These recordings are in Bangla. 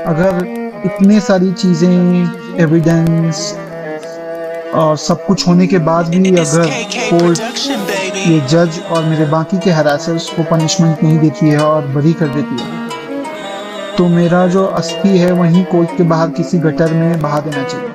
अगर इतने सारी चीज़ें, एविडेंस और सब कुछ होने के बाद भी अगर कोर्ट, ये जज और मेरे बाकी के हरासर्स को पनिशमेंट नहीं देती है और बरी कर देती है, तो मेरा जो अस्थि है वहीं कोर्ट के बाहर किसी गटर में बहा देना चाहिए।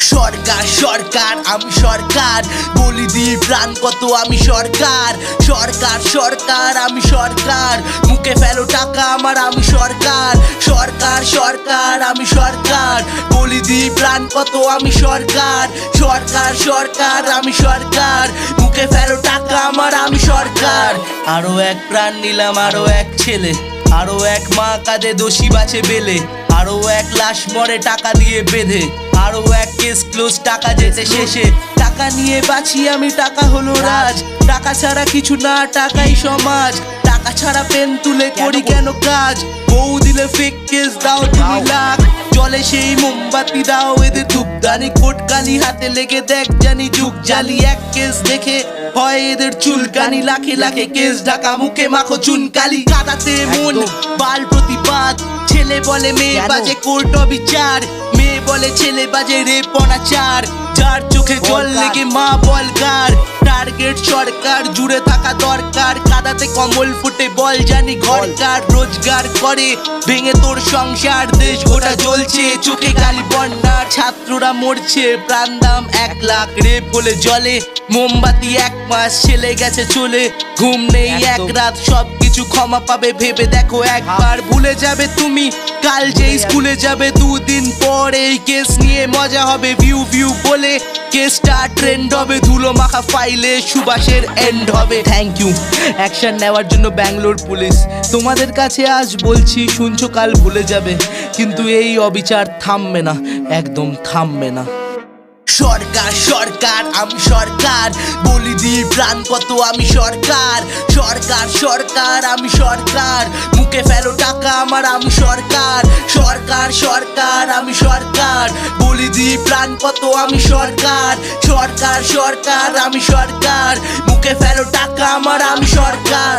সরকার সরকার আমি সরকার, বলি দিই প্রাণ কত আমি সরকার। সরকার সরকার আমি সরকার, মুখে ফেলো টাকা আমার আমি সরকার। সরকার সরকার আমি সরকার, বলি দিই প্রাণ কত আমি সরকার। সরকার সরকার আমি সরকার, মুখে ফেলো টাকা আমার আমি সরকার। আরো এক প্রাণ নিলাম, আরো এক ছেলে, আরো এক মা কাঁদে দোষী বাঁচে বেলে, আরো এক লাশ মরে টাকা দিয়ে বেঁধে, আরো এক কেস ক্লোজ টাকা যেতে শেষে। টাকা নিয়ে বাঁচি আমি, টাকা হলো রাজ, টাকা ছাড়া কিছু না, টাকাই সমাজ। টাকা ছাড়া পেন তুলে করি কেন কাজ, বউ দিলে ফেক কেস দাও 2 লাখ, জলে সেই মোমবাতি দাও এদের ধূপদানি, কোটকানি হাতে লেগে দেখ জানি যুগ জালি। এক কেস দেখে হয় এদের চুলকানি, লাখে লাখে কেস ঢাকা মুখে মাখো চুনকালি। কাদাতে মন বাল প্রতিবাদ, ছেলে বলে মেয়ে বাজে কোর্ট বিচার, মেয়ে বলে ছেলে বাজে রেপ অনাচার। যার চোখে জল লেগে মা বলগার, টার্গেট সরকার জুড়ে থাকা দরকার। কাদাতে কমল ফুটে বল জানি ঘরকার, রোজগার করে ভেঙে তোর সংসার। দেশ গোটা জ্বলছে চোখে গালি বন্যার, ছাত্ররা মরছে প্রাণ দাম 1 লাখ। রেপ বলে জলে মোমবাতি 1 মাস, ছেলে গেছে চলে ঘুম নেই 1 রাত। সব কিছু ক্ষমা পাবে ভেবে দেখো একবার, ভুলে যাবে তুমি কাল যে স্কুলে যাবে। 2 দিন পর এই কেস নিয়ে মজা হবে, ভিউ ভিউ বলে কেসটা ট্রেন্ড হবে। ধুলো মাখা ফাইলে সুভাষের এন্ড হবে। থ্যাংক ইউ অ্যাকশন নেওয়ার জন্য ব্যাঙ্গালোর পুলিশ। তোমাদের কাছে আজ বলছি, শুনছো কাল ভুলে যাবে, কিন্তু এই অবিচার থামবে না, একদম থামবে না। সরকার সরকার আমি সরকার, বলি দিই প্রাণ কত আমি সরকার। সরকার সরকার আমি সরকার, মুখে ফেলো টাকা আমার আমি সরকার। সরকার সরকার আমি সরকার, বলি দিই প্রাণ কত আমি সরকার। সরকার সরকার আমি সরকার, মুখে ফেলো টাকা আমার আমি সরকার।